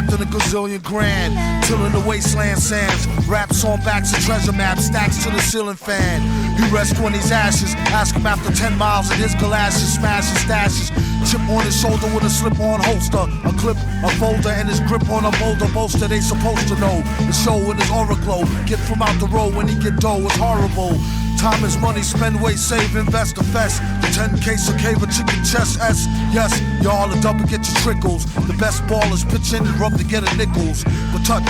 locked in a gazillion grand. Till in the wasteland sands, raps on backs of treasure maps, stacks to the ceiling fan. He rests when he's ashes, ask him after 10 miles in his galoshes, smash his stashes. Chip on his shoulder with a slip-on holster, a clip, a folder, and his grip on a boulder bolster. They supposed to know the show in his aura glow. Get from out the road when he get dough, it's horrible. Time is money, spend, wait, save, invest, a fest. The 10K a cave, a chicken chest, S. Yes, y'all a double, get your trickles. The best ballers pitch in and rub to get a nickels. But tut,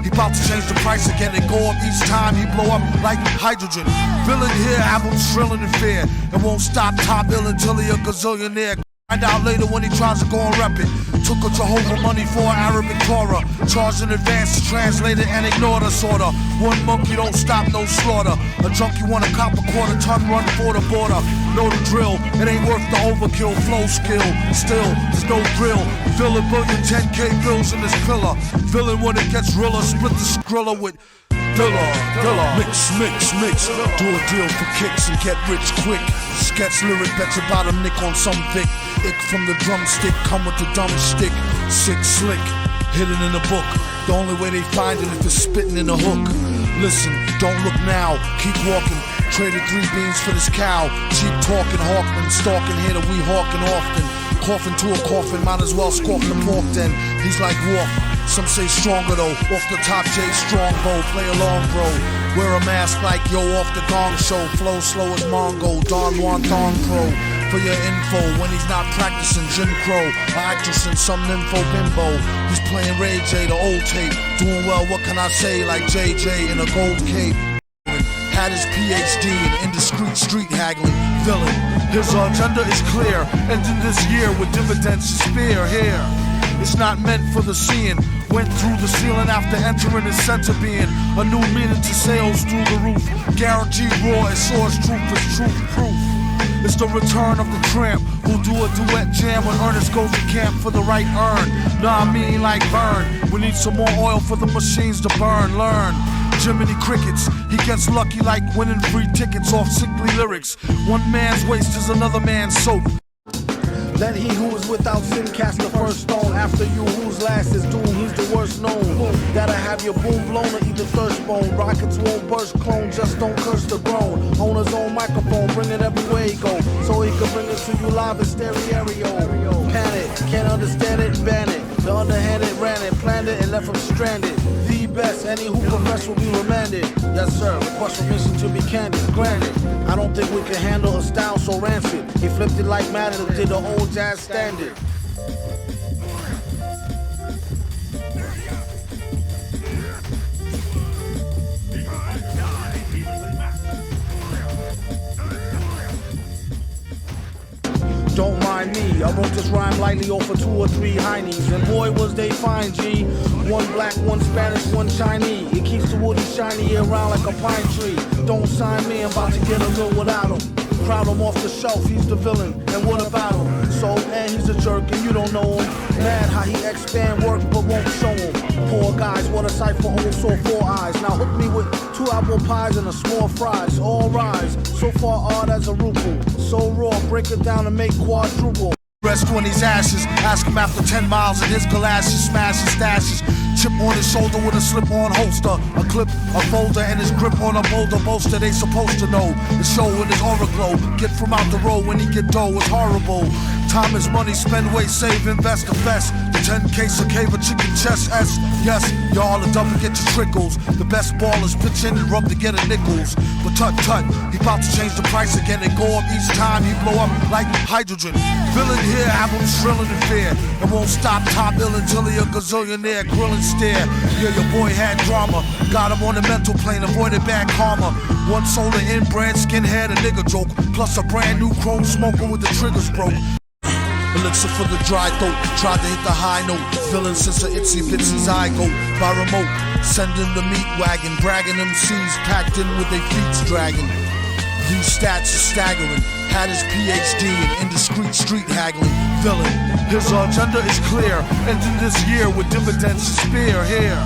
he bout to change the price again and go up each time he blow up like hydrogen. Villain here, albums thrilling in fear, and won't stop top ill until he a gazillionaire. Find out later when he tries to go and rep it. Took a Jehovah money for an Arabic Torah. Charged in advance to translate it and ignored us order. One monkey don't stop, no slaughter. A junkie want a cop a quarter ton run for the border. Know the drill, it ain't worth the overkill. Flow skill, still, there's no drill. Fill a billion 10K bills in this pillar. Villain when it gets realer, split the skrilla with Dilla. Mix. Do a deal for kicks and get rich quick. Sketch lyric, bet your bottom nick on some Vic. Ick from the drumstick, come with the dumb stick. Sick, slick, hidden in the book. The only way they find it if it's spitting in the hook. Listen, don't look now, keep walking. Traded 3 beans for this cow. Cheap talking, Hawkman, stalking here that we hawking often. Coughing to a coffin, might as well scoff the pork then. He's like Wolf, some say stronger though. Off the top J Strongbow, play along bro. Wear a mask like yo off the gong show. Flow slow as Mongo, Don Juan Thong Pro. For your info, when he's not practicing Jim Crow, or actress in some nympho bimbo. He's playing Ray J, the old tape. Doing well, what can I say, like JJ in a gold cape. Had his PhD in indiscreet street haggling. Villain, his agenda is clear. Ending this year with dividends to spare here. It's not meant for the seeing. Went through the ceiling after entering his center being. A new meaning to sales through the roof. Guaranteed raw as source truth is truth proof. It's the return of the tramp who'll do a duet jam when Ernest goes to camp for the right earn. Nah, I mean like burn. We need some more oil for the machines to burn. Learn. Jiminy Crickets, he gets lucky like winning free tickets off sickly lyrics. One man's waste is another man's soap. Let he who is without sin cast the first stone. After you whose last is doomed, he's the worst known. That'll have your boom blown or eat the thirst bone. Rockets won't burst, clone, just don't curse the grown. Own his own microphone, bring it everywhere he go. So he can bring it to you live in stereo. Panic, can't understand it, ban it. The underhanded ran it, planned it, and left him stranded. The best, any who profess will be remanded. Yes sir, request permission to be candid, granted. I don't think we can handle a style so rancid. He flipped it like Madden and did the old jazz standard. Don't mind me, I wrote this rhyme lightly over 2 or 3 heinies. And boy was they fine, G. One black, one Spanish, one Chinese. It keeps the woody shiny year round like a pine tree. Don't sign me, I'm about to get a little without him. Crowd him off the shelf, he's the villain. And what about him? So, and he's a jerk and you don't know him. Mad how he expand work but won't show him. Poor guys, what a sight for old sore 4 eyes. Now hook me with 2 apple pies and a small fries. All rise, so far odd as a ruple. So raw, break it down and make quadruple. Rest when he's ashes, ask him after 10 miles in his galoshes, smash his stashes. Chip on his shoulder with a slip-on holster, a clip, a folder, and his grip on a boulder bolster. They supposed to know the show in his aura glow. Get from out the road when he get dough, it's horrible. Time is money, spend, wait, save, invest, the best. The 10K a cave, a chicken chest, S. Yes, y'all a double, get your trickles. The best ballers pitch in and rub to get a nickels. But tut, he bout to change the price again and go up each time he blow up like hydrogen. Villain here, albums thrilling in fear, and won't stop top ill until he a gazillionaire. Grilling stare, yeah, your boy had drama. Got him on the mental plane, avoided bad karma. One solar inbred skinhead, a nigga joke, plus a brand new chrome smoker with the triggers broke. Elixir for the dry throat, tried to hit the high note. Villain since a itsy bitsy zygote. By remote, sending the meat wagon, bragging MCs packed in with their feet dragging. These stats are staggering. Had his PhD in indiscreet street haggling. Villain, his agenda is clear. Ending this year with dividends to spare here.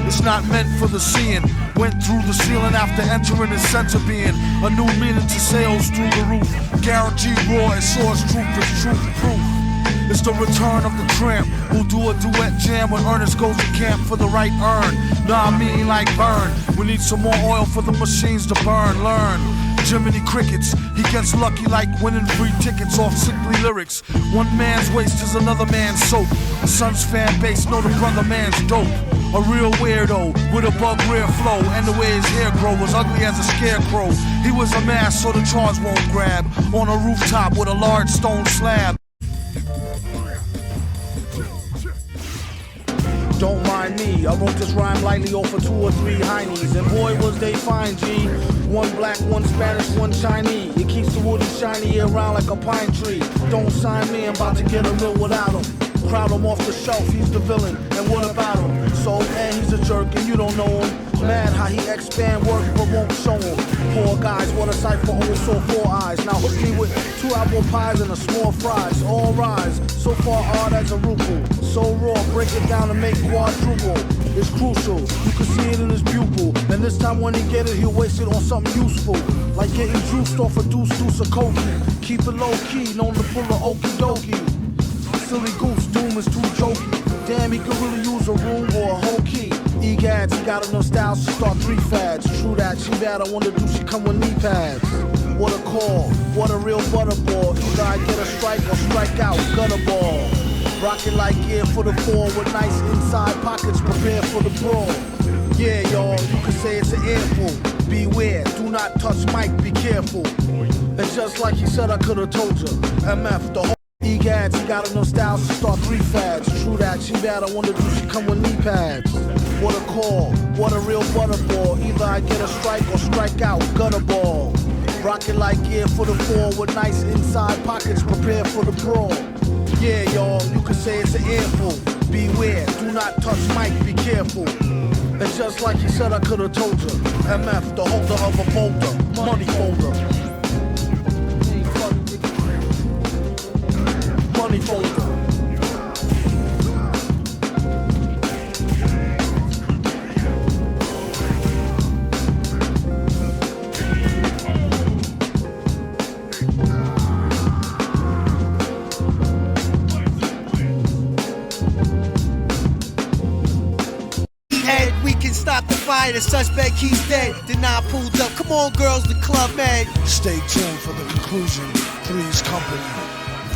It's not meant for the seeing. Went through the ceiling after entering his center being. A new meaning to sales through the roof. Guaranteed raw as source truth is truth proof. It's the return of the tramp who'll do a duet jam when Ernest goes to camp for the right earn. Nah, I mean like burn. We need some more oil for the machines to burn. Learn. Jiminy Crickets, he gets lucky like winning free tickets off sickly lyrics. One man's waste is another man's soap. A son's fan base know the brother man's dope. A real weirdo with a bug rear flow, and the way his hair grow was ugly as a scarecrow. He was a mass so the charge won't grab. On a rooftop with a large stone slab. Don't mind me, I wrote this rhyme lightly off of 2 or 3 heinies, and boy was they fine, G. One black, one Spanish, one Chinese. It keeps the woody shiny year round like a pine tree. Don't sign me, I'm about to get a mill without him. Crowd him off the shelf, he's the villain, and what about him? So, and he's a jerk and you don't know him. Mad how he expand work but won't show him. Poor guys, what a sight for old saw 4 eyes. Now hook me with 2 apple pies and a small fries. All rise, so far hard as a ruple. So raw, break it down and make quadruple. It's crucial, you can see it in his pupil. And this time when he get it, he'll waste it on something useful. Like getting juiced off a deuce of cokie. Keep it low key, known to pull a okie dokie. Silly goose, doom is too jokey. Damn, he could really use a room or a whole key. Egads, he got enough styles to start 3 fads. True that, she bad, I wonder do she come with knee pads. What a call, what a real butterball. Either I get a strike or strike out, gutter ball. Rocket like gear for the 4 with nice inside pockets, prepare for the brawl. Yeah, y'all, you can say it's an earful. Beware, do not touch mic, be careful. And just like he said, I could've told you. MF, the whole Egads, he got enough styles to start 3 fads. True that, she bad, I wonder do she come with knee pads. What a call, what a real butterball. Either I get a strike or strike out, gutter ball. Rocket like gear for the 4 with nice inside pockets, prepare for the brawl. Yeah, y'all, you can say it's an earful. Beware, do not touch mic, be careful. And just like he said, I could've told you. MF, the holder of a folder, money folder. Money folder. Stop the fight, the suspect he's dead. Then I pulled up. Come on, girls, the club man. Stay tuned for the conclusion. Three's company.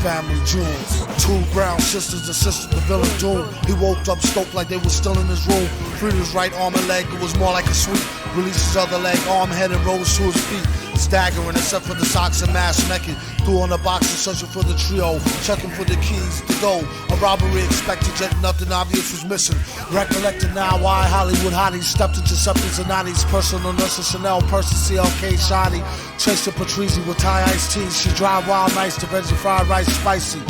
Family jewels. 2 brown sisters assisted the villain doom. He woke up stoked like they were still in his room. Freed his right arm and leg, it was more like a sweep. Released his other leg, arm, head, and rose to his feet. Staggering except for the socks and mask naked. Threw on the box and searching for the trio. Checking for the keys to go. A robbery expected, yet nothing obvious was missing. Recollecting now why Hollywood hotties stepped into something's Anani's personal nurse, Chanel, person, CLK, shoddy. Traced to Patrizi with Thai iced tea. She drive wild nights to veggie fried rice spicy.